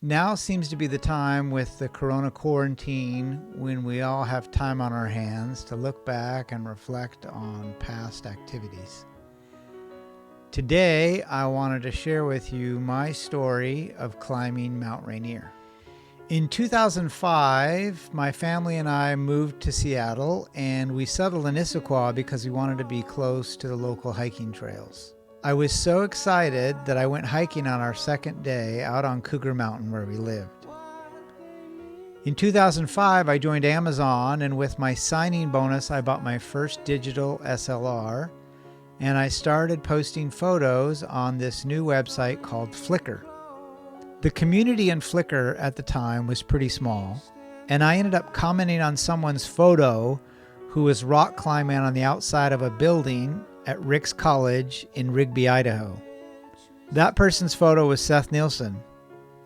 Now seems to be the time with the corona quarantine when we all have time on our hands to look back and reflect on past activities. Today, I wanted to share with you my story of climbing Mount Rainier. In 2005, my family and I moved to Seattle, and we settled in Issaquah because we wanted to be close to the local hiking trails. I was so excited that I went hiking on our second day out on Cougar Mountain where we lived. In 2005, I joined Amazon, and with my signing bonus, I bought my first digital SLR, and I started posting photos on this new website called Flickr. The community in Flickr at the time was pretty small, and I ended up commenting on someone's photo who was rock climbing on the outside of a building at Rick's College in Rigby, Idaho. That person's photo was Seth Nielsen,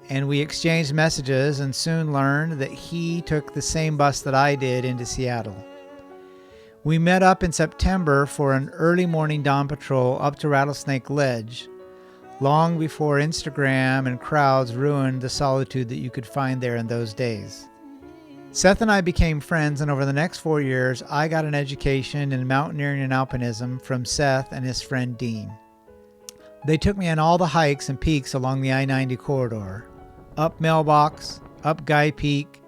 and we exchanged messages and soon learned that he took the same bus that I did into Seattle. We met up in September for an early morning dawn patrol up to Rattlesnake Ledge, long before Instagram and crowds ruined the solitude that you could find there in those days. Seth and I became friends, and over the next 4 years, I got an education in mountaineering and alpinism from Seth and his friend Dean. They took me on all the hikes and peaks along the I-90 corridor, up Mailbox, up Guy Peak.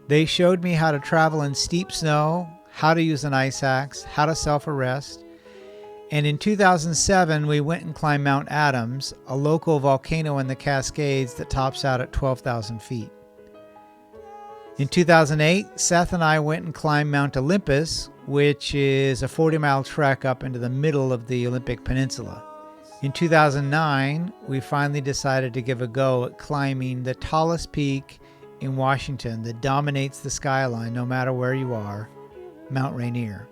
They showed me how to travel in steep snow, how to use an ice axe, how to self-arrest. And in 2007, we went and climbed Mount Adams, a local volcano in the Cascades that tops out at 12,000 feet. In 2008, Seth and I went and climbed Mount Olympus, which is a 40-mile trek up into the middle of the Olympic Peninsula. In 2009, we finally decided to give a go at climbing the tallest peak in Washington that dominates the skyline no matter where you are, Mount Rainier.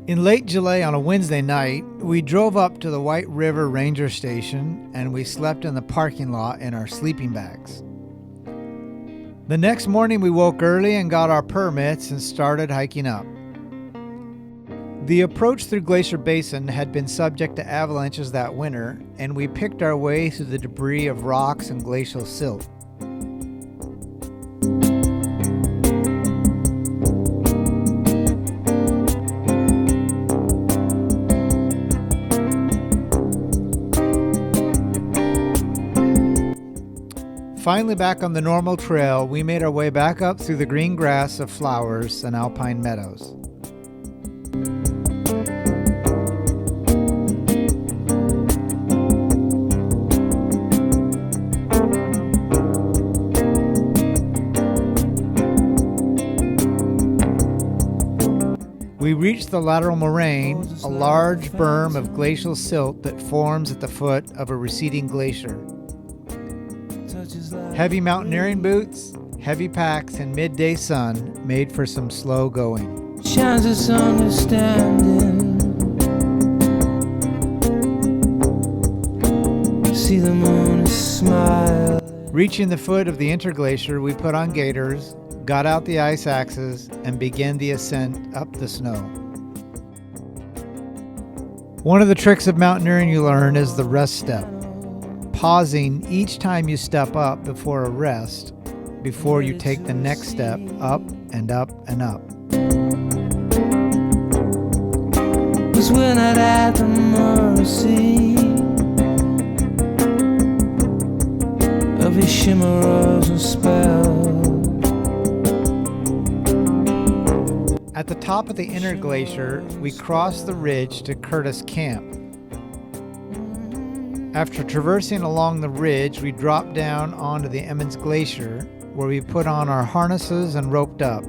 In late July on a Wednesday night, we drove up to the White River Ranger Station and we slept in the parking lot in our sleeping bags. The next morning we woke early and got our permits and started hiking up. The approach through Glacier Basin had been subject to avalanches that winter, and we picked our way through the debris of rocks and glacial silt. Finally back on the normal trail, we made our way back up through the green grass of flowers and alpine meadows. We reached the lateral moraine, a large berm of glacial silt that forms at the foot of a receding glacier. Heavy mountaineering boots, heavy packs, and midday sun made for some slow going. Shines its understanding. See the moon smile. Reaching the foot of the interglacier, we put on gaiters, got out the ice axes, and began the ascent up the snow. One of the tricks of mountaineering you learn is the rest step. Pausing each time you step up before a rest, before you take the next step up and up and up. Cause we're not at the mercy of his chimeras and spells. At the top of the inner glacier, we crossed the ridge to Curtis Camp. After traversing along the ridge, we dropped down onto the Emmons Glacier, where we put on our harnesses and roped up,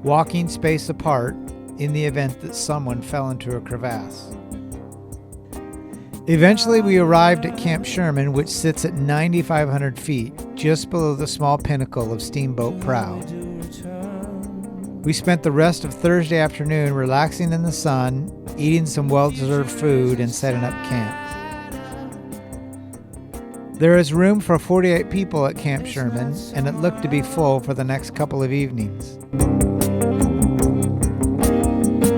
walking space apart in the event that someone fell into a crevasse. Eventually, we arrived at Camp Sherman, which sits at 9,500 feet, just below the small pinnacle of Steamboat Prow. We spent the rest of Thursday afternoon relaxing in the sun, eating some well-deserved food, and setting up camp. There is room for 48 people at Camp Sherman, and it looked to be full for the next couple of evenings.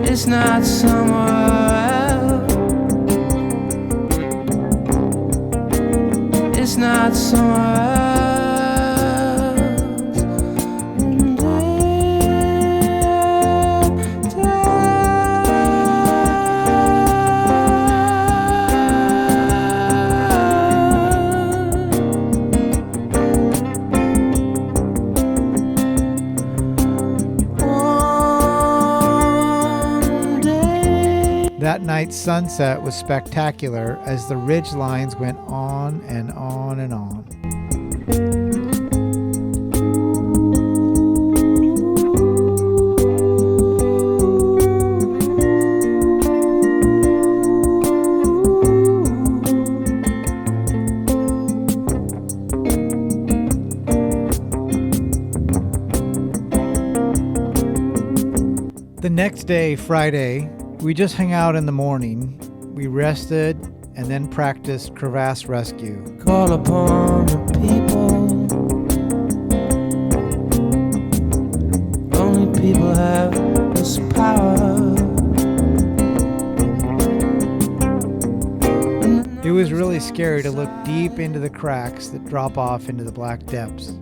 It's not somewhere else. it's not somewhere else. And one day. That night's sunset was spectacular as the ridge lines went on and on and on. The next day, Friday, we just hung out in the morning. We rested and then practiced crevasse rescue. Call upon the people. Only people have this power. It was really scary to look deep into the cracks that drop off into the black depths.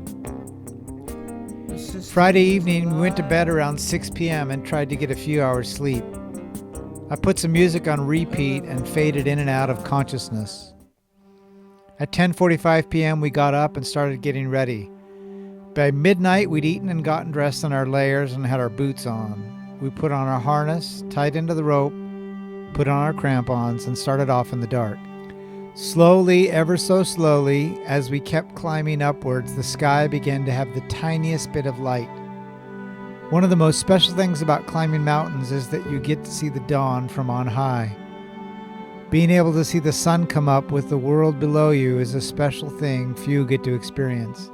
Friday evening, we went to bed around 6 p.m. and tried to get a few hours sleep. I put some music on repeat and faded in and out of consciousness. At 10:45 p.m. we got up and started getting ready. By midnight we'd eaten and gotten dressed in our layers and had our boots on. We put on our harness, tied into the rope, put on our crampons, and started off in the dark. Slowly, ever so slowly, as we kept climbing upwards, the sky began to have the tiniest bit of light. One of the most special things about climbing mountains is that you get to see the dawn from on high. Being able to see the sun come up with the world below you is a special thing few get to experience.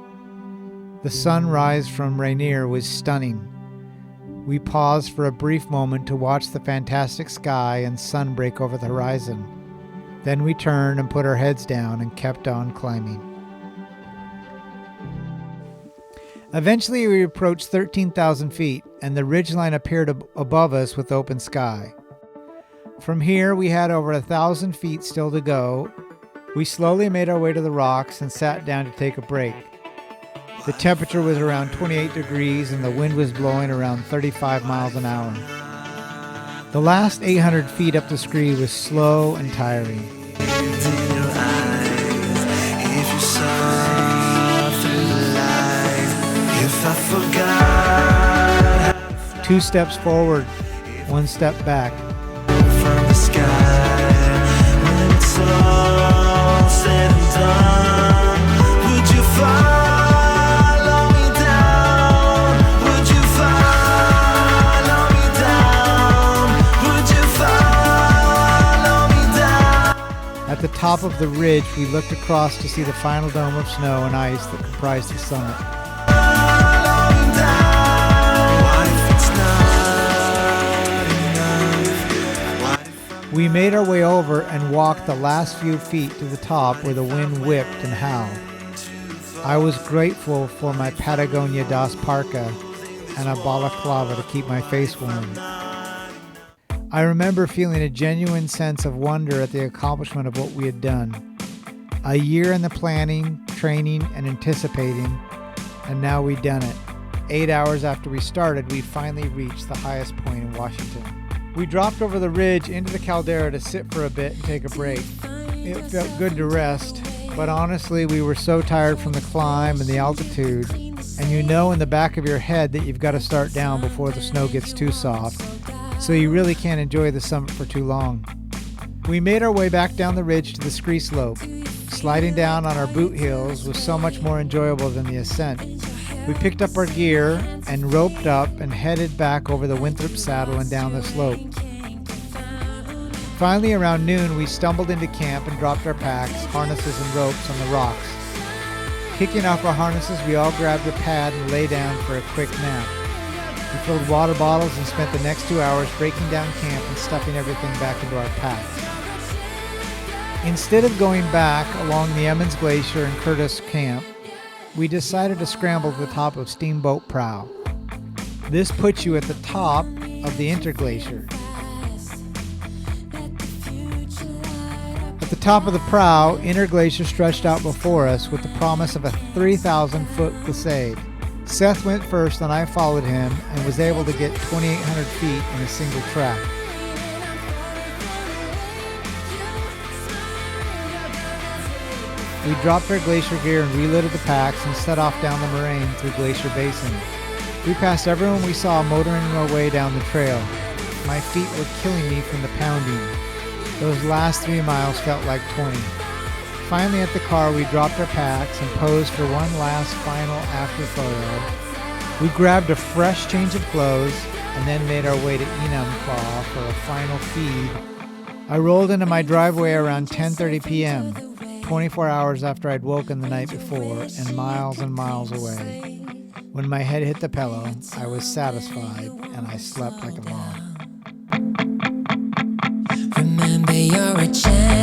The sunrise from Rainier was stunning. We paused for a brief moment to watch the fantastic sky and sun break over the horizon. Then we turned and put our heads down and kept on climbing. Eventually we approached 13,000 feet and the ridgeline appeared above us with open sky. From here we had over 1,000 feet still to go. We slowly made our way to the rocks and sat down to take a break. The temperature was around 28 degrees and the wind was blowing around 35 miles an hour. The last 800 feet up the scree was slow and tiring. Two steps forward, one step back. From the sky, when it's all said and done, would you follow me down? Would you follow me down? Would you follow me down? At the top of the ridge, we looked across to see the final dome of snow and ice that comprised the summit. We made our way over and walked the last few feet to the top where the wind whipped and howled. I was grateful for my Patagonia Das Parka and a balaclava to keep my face warm. I remember feeling a genuine sense of wonder at the accomplishment of what we had done. A year in the planning, training, and anticipating, and now we'd done it. 8 hours after we started, we finally reached the highest point in Washington. We dropped over the ridge into the caldera to sit for a bit and take a break. It felt good to rest, but honestly, we were so tired from the climb and the altitude, and you know in the back of your head that you've got to start down before the snow gets too soft, so you really can't enjoy the summit for too long. We made our way back down the ridge to the scree slope. Sliding down on our boot heels was so much more enjoyable than the ascent. We picked up our gear and roped up and headed back over the Winthrop Saddle and down the slope. Finally, around noon, we stumbled into camp and dropped our packs, harnesses, and ropes on the rocks. Kicking off our harnesses, we all grabbed a pad and lay down for a quick nap. We filled water bottles and spent the next 2 hours breaking down camp and stuffing everything back into our packs. Instead of going back along the Emmons Glacier and Curtis Camp, we decided to scramble to the top of Steamboat Prow. This puts you at the top of the interglacier. At the top of the prow, Inner Glacier stretched out before us with the promise of a 3,000-foot glissade. Seth went first and I followed him and was able to get 2,800 feet in a single track. We dropped our glacier gear and reloaded the packs and set off down the moraine through Glacier Basin. We passed everyone we saw motoring our way down the trail. My feet were killing me from the pounding. Those last 3 miles felt like 20. Finally at the car, we dropped our packs and posed for one last final after photo. We grabbed a fresh change of clothes and then made our way to Enumclaw for a final feed. I rolled into my driveway around 10:30 p.m., 24 hours after I'd woken the night before and miles away. When my head hit the pillow, I was satisfied and I slept like a log. Remember, you're a champ.